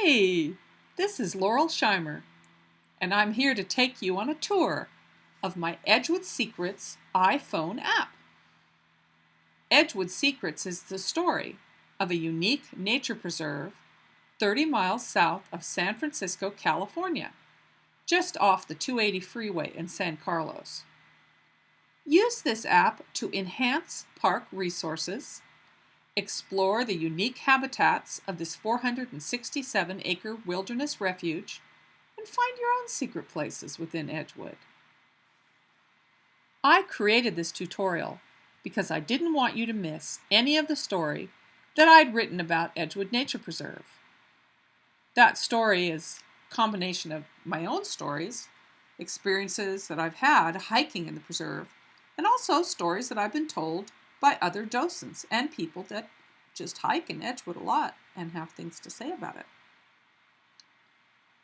Hey, this is Laurel Shimer, and I'm here to take you on a tour of my Edgewood Secrets iPhone app. Edgewood Secrets is the story of a unique nature preserve 30 miles south of San Francisco, California, just off the 280 freeway in San Carlos. Use this app to enhance park resources, explore the unique habitats of this 467-acre wilderness refuge, and find your own secret places within Edgewood. I created this tutorial because I didn't want you to miss any of the story that I'd written about Edgewood Nature Preserve. That story is a combination of my own stories, experiences that I've had hiking in the preserve, and also stories that I've been told by other docents and people that just hike in Edgewood a lot and have things to say about it.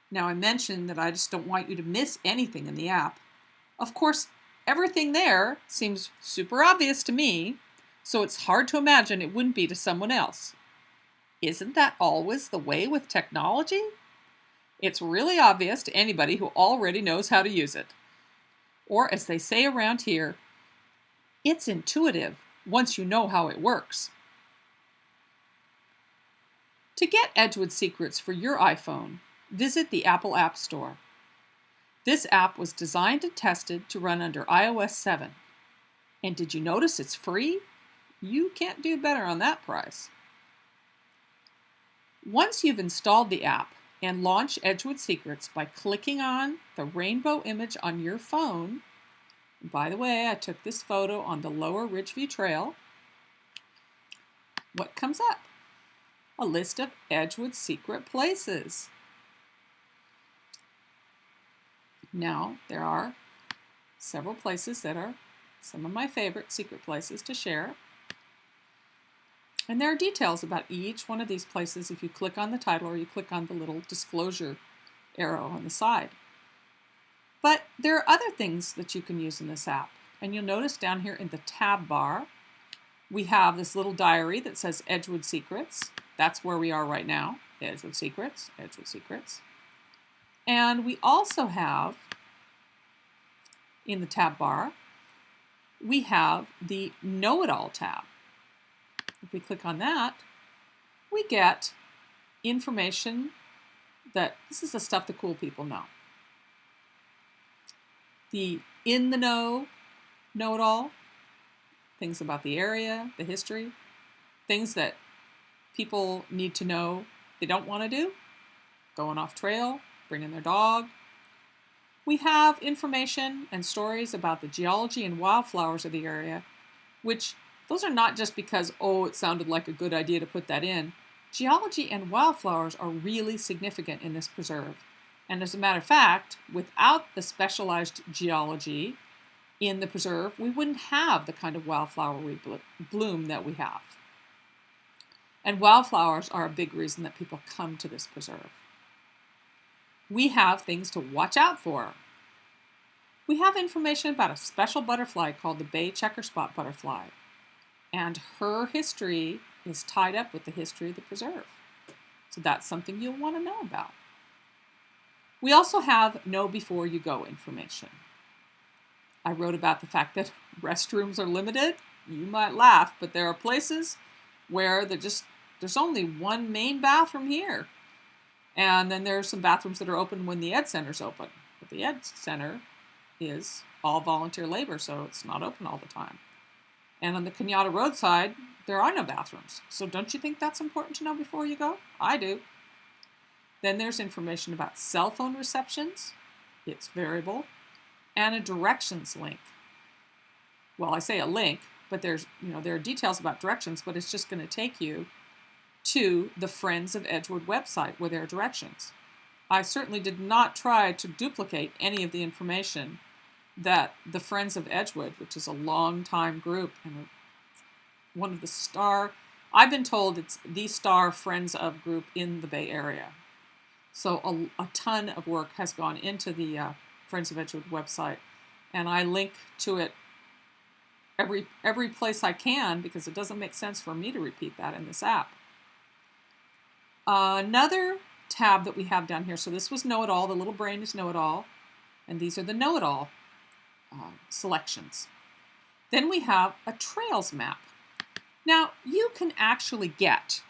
Now, I mentioned that I just don't want you to miss anything in the app. Of course, everything there seems super obvious to me, so it's hard to imagine it wouldn't be to someone else. Isn't that always the way with technology? It's really obvious to anybody who already knows how to use it. Or, as they say around here, it's intuitive once you know how it works. To get Edgewood Secrets for your iPhone, visit the Apple App Store. This app was designed and tested to run under iOS 7. And did you notice it's free? You can't do better on that price. Once you've installed the app, and launch Edgewood Secrets by clicking on the rainbow image on your phone. And by the way, I took this photo on the lower Ridgeview Trail. What comes up? A list of Edgewood secret places. Now, there are several places that are some of my favorite secret places to share. And there are details about each one of these places if you click on the title or you click on the little disclosure arrow on the side. But there are other things that you can use in this app. And you'll notice down here in the tab bar, we have this little diary that says Edgewood Secrets. That's where we are right now, Edgewood Secrets, Edgewood Secrets. And we also have, in the tab bar, we have the Know-It-All tab. If we click on that, we get information that this is the stuff the cool people know. The in the know, know-it-all, things about the area, the history, things that people need to know they don't want to do, going off trail, bringing their dog. We have information and stories about the geology and wildflowers of the area, which those are not just because, oh, it sounded like a good idea to put that in. Geology and wildflowers are really significant in this preserve. And as a matter of fact, without the specialized geology in the preserve, we wouldn't have the kind of wildflower bloom that we have. And wildflowers are a big reason that people come to this preserve. We have things to watch out for. We have information about a special butterfly called the Bay Checkerspot butterfly. And her history is tied up with the history of the preserve. So that's something you'll want to know about. We also have know before you go information. I wrote about the fact that restrooms are limited. You might laugh, but there are places where there's only one main bathroom here. And then there's some bathrooms that are open when the Ed Center's open. But the Ed Center is all volunteer labor, so it's not open all the time. And on the Kenyatta roadside, there are no bathrooms. So don't you think that's important to know before you go? I do. Then there's information about cell phone receptions. It's variable. And a directions link. Well, I say a link, but there are details about directions, but it's just going to take you to the Friends of Edgewood website where there are directions. I certainly did not try to duplicate any of the information that the Friends of Edgewood, which is a long-time group and one of the star, I've been told it's the star Friends of group in the Bay Area. So a ton of work has gone into the Friends of Edgewood website, and I link to it every place I can because it doesn't make sense for me to repeat that in this app. Another tab that we have down here. So this was Know It All. The little brain is Know It All. And these are the Know It All selections. Then we have a trails map. Now, you can actually get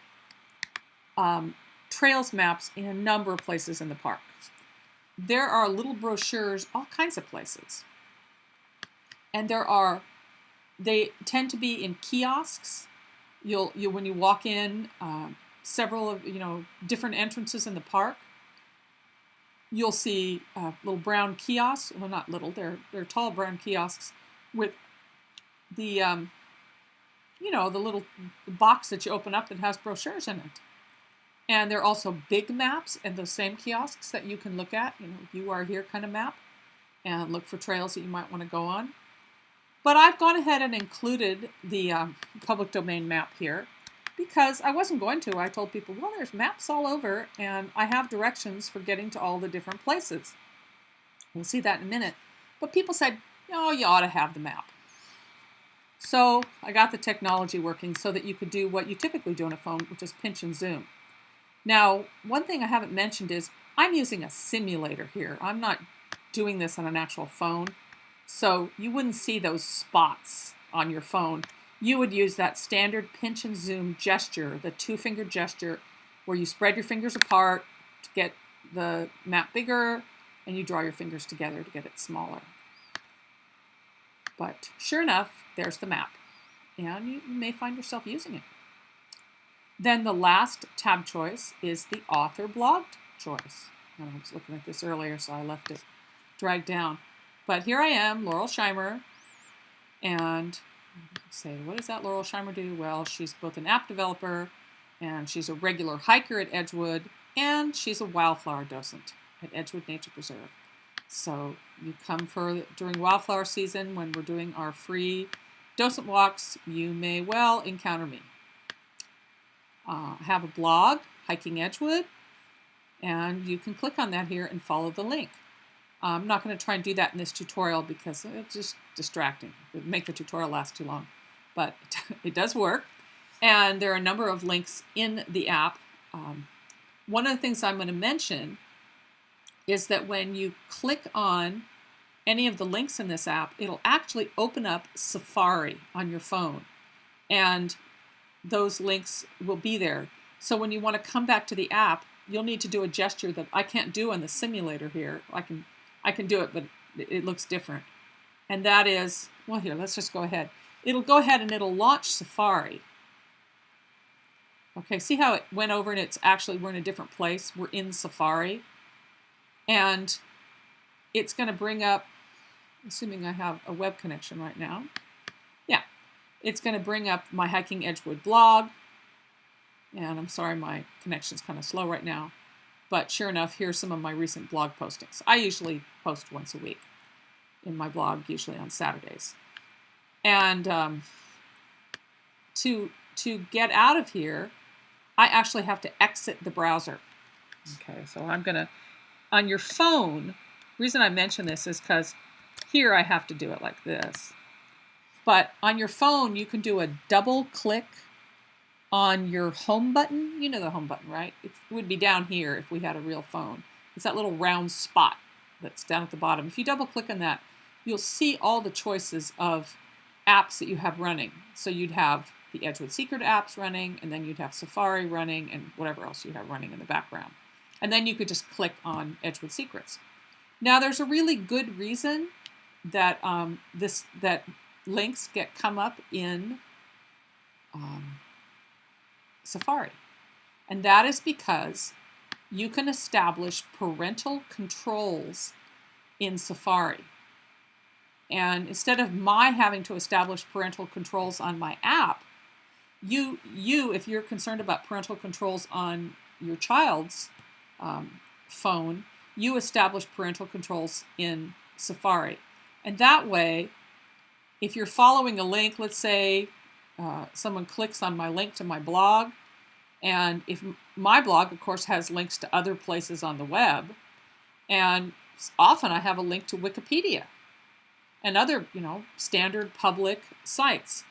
trails maps in a number of places in the park. There are little brochures all kinds of places. And they tend to be in kiosks. You'll when you walk in, several of different entrances in the park, you'll see little brown kiosks. Well, not little; they're tall brown kiosks with the the little box that you open up that has brochures in it. And there are also big maps in those same kiosks that you can look at. You are here kind of map, and look for trails that you might want to go on. But I've gone ahead and included the public domain map here because I wasn't going to. I told people, well, there's maps all over, and I have directions for getting to all the different places. We'll see that in a minute. But people said, no, you ought to have the map. So I got the technology working so that you could do what you typically do on a phone, which is pinch and zoom. Now, one thing I haven't mentioned is I'm using a simulator here. I'm not doing this on an actual phone. So you wouldn't see those spots on your phone. You would use that standard pinch and zoom gesture, the 2-finger gesture, where you spread your fingers apart to get the map bigger, and you draw your fingers together to get it smaller. But sure enough, there's the map, and you may find yourself using it. Then the last tab choice is the author blogged choice. And I was looking at this earlier, so I left it dragged down. But here I am, Laurel Shimer, and say, what does that Laurel Shimer do? Well, she's both an app developer, and she's a regular hiker at Edgewood, and she's a wildflower docent at Edgewood Nature Preserve. So you come during wildflower season when we're doing our free docent walks, you may well encounter me. I have a blog, Hiking Edgewood, and you can click on that here and follow the link. I'm not going to try and do that in this tutorial because it's just distracting. It would make the tutorial last too long, but it does work. And there are a number of links in the app. One of the things I'm going to mention is that when you click on any of the links in this app, it'll actually open up Safari on your phone. And those links will be there. So when you want to come back to the app, you'll need to do a gesture that I can't do on the simulator here. I can do it, but it looks different. And that is, well, here, let's just go ahead. It'll go ahead and it'll launch Safari. Okay, see how it went over and we're in a different place. We're in Safari. And it's going to bring up, assuming I have a web connection right now. Yeah, it's going to bring up my Hiking Edgewood blog. And I'm sorry, my connection's kind of slow right now. But sure enough, here's some of my recent blog postings. I usually post once a week in my blog, usually on Saturdays. And to get out of here, I actually have to exit the browser. Okay, so I'm going to, on your phone, the reason I mention this is because here I have to do it like this. But on your phone, you can do a double click on your home button. You know the home button, right? It would be down here if we had a real phone. It's that little round spot that's down at the bottom. If you double click on that, you'll see all the choices of apps that you have running. So you'd have the Edgewood Secret apps running, and then you'd have Safari running, and whatever else you have running in the background. And then you could just click on Edgewood Secrets. Now there's a really good reason that that links come up in Safari. And that is because you can establish parental controls in Safari. And instead of my having to establish parental controls on my app, you if you're concerned about parental controls on your child's phone, you establish parental controls in Safari. And that way, if you're following a link, let's say someone clicks on my link to my blog, and if my blog, of course, has links to other places on the web, and often I have a link to Wikipedia and other, standard public sites.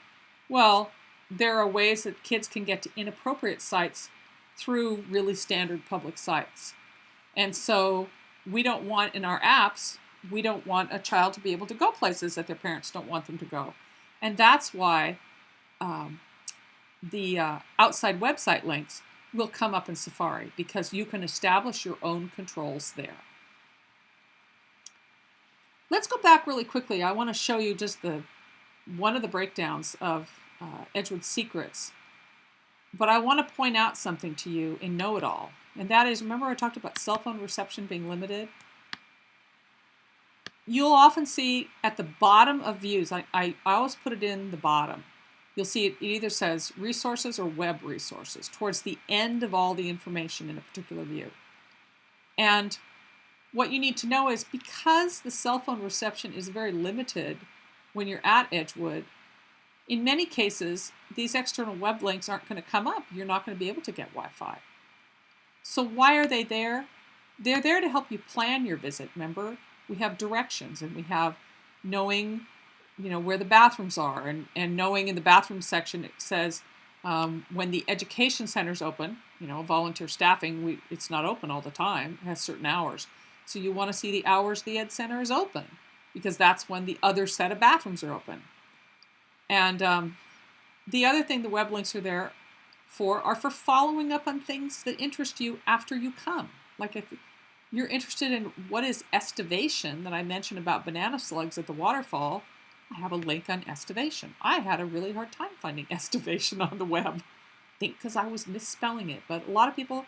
Well, there are ways that kids can get to inappropriate sites through really standard public sites. And so we don't want, in our apps, we don't want a child to be able to go places that their parents don't want them to go. And that's why the outside website links will come up in Safari, because you can establish your own controls there. Let's go back really quickly. I want to show you just one of the breakdowns of Edgewood Secrets. But I want to point out something to you in Know It All. And that is, remember I talked about cell phone reception being limited? You'll often see at the bottom of views, I always put it in the bottom. You'll see it either says resources or web resources towards the end of all the information in a particular view. And what you need to know is, because the cell phone reception is very limited when you're at Edgewood, in many cases, these external web links aren't going to come up. You're not going to be able to get Wi-Fi. So why are they there? They're there to help you plan your visit. Remember, we have directions, and we have knowing, where the bathrooms are, and knowing in the bathroom section it says when the education center's open, volunteer staffing, it's not open all the time. It has certain hours. So you want to see the hours the Ed Center is open, because that's when the other set of bathrooms are open. And the other thing the web links are there for are for following up on things that interest you after you come. Like if you're interested in what is estivation that I mentioned about banana slugs at the waterfall, I have a link on estivation. I had a really hard time finding estivation on the web. I think because I was misspelling it, but a lot of people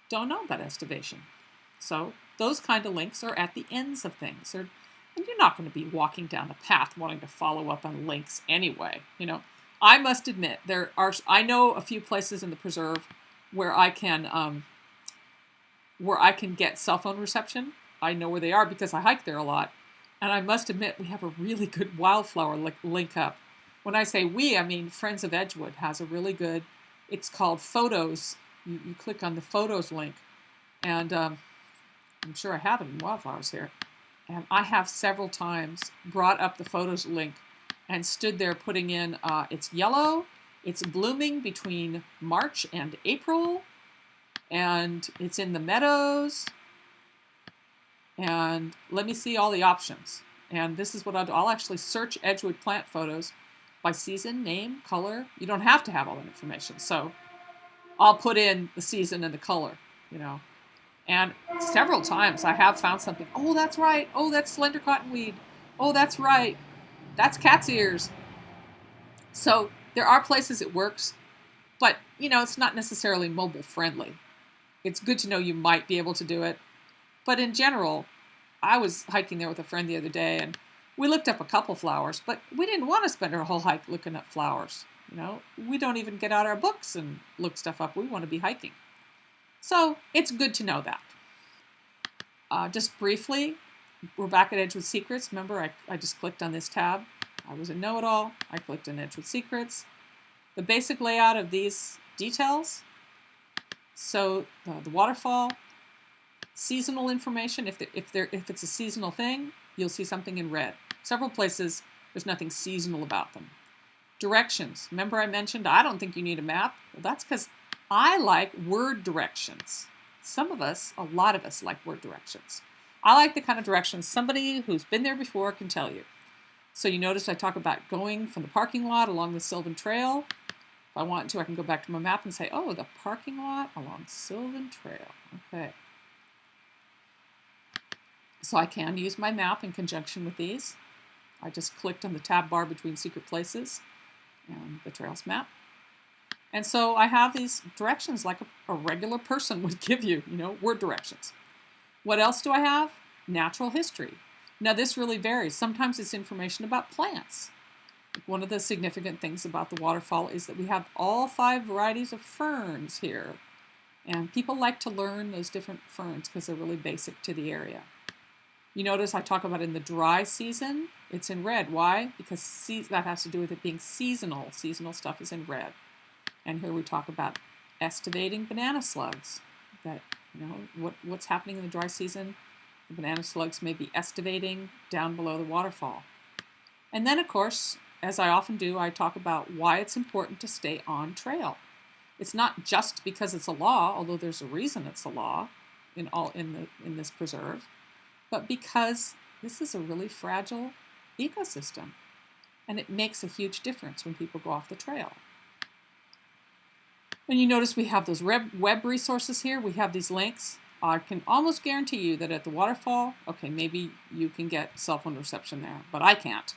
don't know about estivation. So those kind of links are at the ends of things. And you're not going to be walking down the path wanting to follow up on links anyway. I must admit, I know a few places in the preserve where I can get cell phone reception. I know where they are because I hike there a lot. And I must admit, we have a really good wildflower link up. When I say we, I mean Friends of Edgewood has a really good, it's called Photos. You click on the Photos link, and I'm sure I have it in wildflowers here. And I have several times brought up the Photos link and stood there putting in, it's yellow, it's blooming between March and April, and it's in the meadows, and let me see all the options. And this is what I'll do. I'll actually search Edgewood plant photos by season, name, color. You don't have to have all that information. So I'll put in the season and the color, And several times I have found something. Oh, that's right. Oh, that's slender cottonweed. Oh, that's right. That's cat's ears. So there are places it works, but, it's not necessarily mobile friendly. It's good to know you might be able to do it. But in general, I was hiking there with a friend the other day, and we looked up a couple flowers, but we didn't want to spend our whole hike looking up flowers. We don't even get out our books and look stuff up. We want to be hiking. So it's good to know that. Just briefly, we're back at Edgewood Secrets. Remember, I just clicked on this tab. I was in Know It All. I clicked on Edgewood Secrets. The basic layout of these details. So the waterfall, seasonal information. If it's a seasonal thing, you'll see something in red. Several places, there's nothing seasonal about them. Directions. Remember I mentioned I don't think you need a map? Well, that's because I like word directions. A lot of us like word directions. I like the kind of directions somebody who's been there before can tell you. So you notice I talk about going from the parking lot along the Sylvan Trail. If I want to, I can go back to my map and say, oh, the parking lot along Sylvan Trail. Okay. So I can use my map in conjunction with these. I just clicked on the tab bar between secret places and the trails map. And so I have these directions like a regular person would give you, word directions. What else do I have? Natural history. Now this really varies. Sometimes it's information about plants. One of the significant things about the waterfall is that we have all 5 varieties of ferns here. And people like to learn those different ferns because they're really basic to the area. You notice I talk about in the dry season, it's in red. Why? Because that has to do with it being seasonal. Seasonal stuff is in red. And here we talk about estivating banana slugs. That, what's happening in the dry season? The banana slugs may be estivating down below the waterfall. And then, of course, as I often do, I talk about why it's important to stay on trail. It's not just because it's a law, although there's a reason it's a law in this preserve, but because this is a really fragile ecosystem, and it makes a huge difference when people go off the trail. And you notice we have those web resources here. We have these links. I can almost guarantee you that at the waterfall, okay, maybe you can get cell phone reception there, but I can't.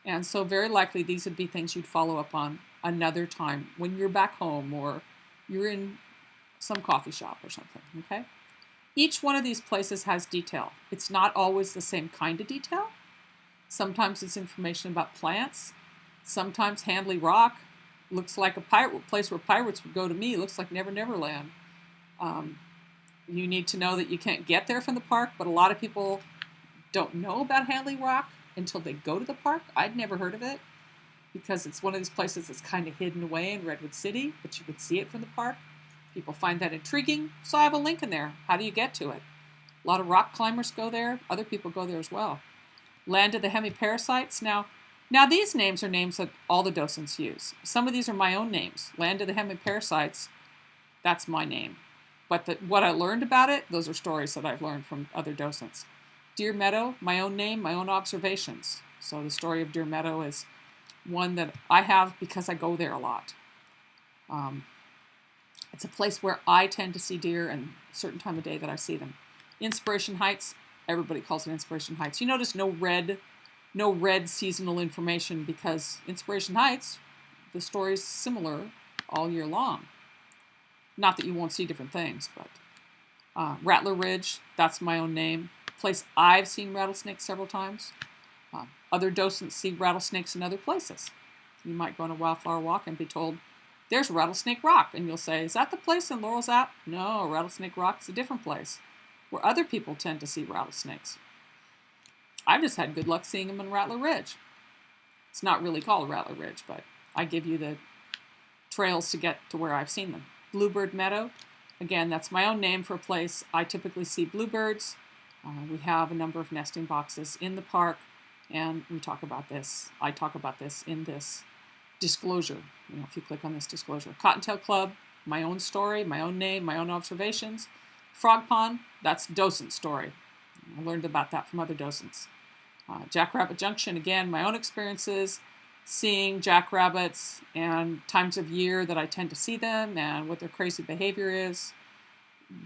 And so very likely these would be things you'd follow up on another time when you're back home or you're in some coffee shop or something, okay? Each one of these places has detail. It's not always the same kind of detail. Sometimes it's information about plants. Sometimes Handley Rock looks like a place where pirates would go to me. It looks like Never Never Land. You need to know that you can't get there from the park, but a lot of people don't know about Handley Rock until they go to the park. I'd never heard of it because it's one of these places that's kind of hidden away in Redwood City, but you could see it from the park. People find that intriguing, so I have a link in there. How do you get to it? A lot of rock climbers go there. Other people go there as well. Land of the Hemiparasites. Now these names are names that all the docents use. Some of these are my own names. Land of the Hemiparasites, that's my name. But what I learned about it, those are stories that I've learned from other docents. Deer Meadow, my own name, my own observations. So the story of Deer Meadow is one that I have because I go there a lot. It's a place where I tend to see deer and a certain time of day that I see them. Inspiration Heights, everybody calls it Inspiration Heights. You notice no red seasonal information because Inspiration Heights, the story's similar all year long. Not that you won't see different things, but Rattler Ridge, that's my own name. Place I've seen rattlesnakes several times. Other docents see rattlesnakes in other places. You might go on a wildflower walk and be told, there's Rattlesnake Rock. And you'll say, is that the place in Laurel's app? No, Rattlesnake Rock is a different place where other people tend to see rattlesnakes. I've just had good luck seeing them in Rattler Ridge. It's not really called Rattler Ridge, but I give you the trails to get to where I've seen them. Bluebird Meadow, again, that's my own name for a place I typically see bluebirds. We have a number of nesting boxes in the park, and we talk about this. I talk about this in this disclosure. If you click on this disclosure. Cottontail Club, my own story, my own name, my own observations. Frog Pond, that's docent story. I learned about that from other docents. Jackrabbit Junction, again, my own experiences, seeing jackrabbits and times of year that I tend to see them and what their crazy behavior is,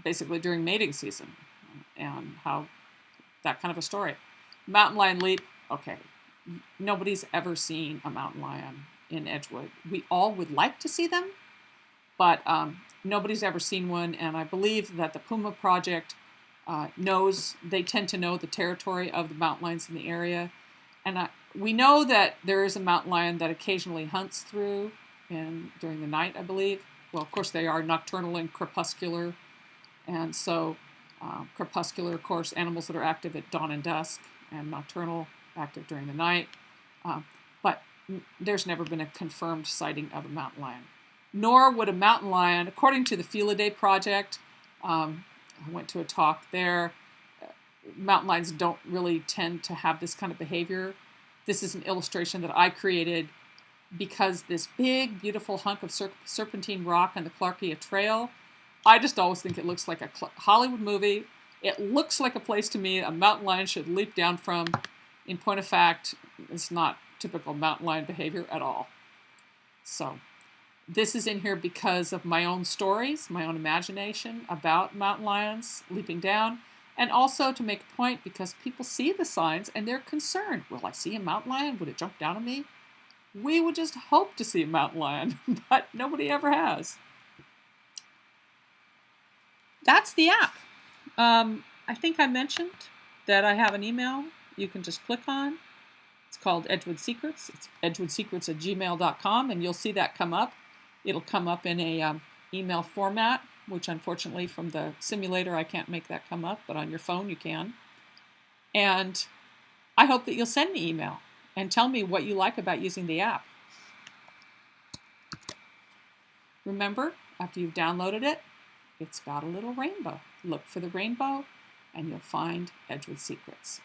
basically during mating season, and how that kind of a story. Mountain lion leap, okay, nobody's ever seen a mountain lion in Edgewood. We all would like to see them, but nobody's ever seen one, and I believe that the Puma Project they tend to know the territory of the mountain lions in the area. And we know that there is a mountain lion that occasionally hunts through during the night, I believe. Well, of course, they are nocturnal and crepuscular. And so crepuscular, of course, animals that are active at dawn and dusk, and nocturnal, active during the night. But there's never been a confirmed sighting of a mountain lion. Nor would a mountain lion, according to the Felidae Project, I went to a talk there. Mountain lions don't really tend to have this kind of behavior. This is an illustration that I created because this big, beautiful hunk of serpentine rock on the Clarkia Trail, I just always think it looks like a Hollywood movie. It looks like a place to me a mountain lion should leap down from. In point of fact, it's not typical mountain lion behavior at all. So this is in here because of my own stories, my own imagination about mountain lions leaping down, and also to make a point because people see the signs and they're concerned. Will I see a mountain lion? Would it jump down on me? We would just hope to see a mountain lion, but nobody ever has. That's the app. I think I mentioned that I have an email you can just click on. It's called Edgewood Secrets. It's edgewoodsecrets@gmail.com, and you'll see that come up. It'll come up in a email format, which unfortunately from the simulator I can't make that come up, but on your phone you can. And I hope that you'll send me email and tell me what you like about using the app. Remember, after you've downloaded it, it's got a little rainbow. Look for the rainbow and you'll find Edgewood Secrets.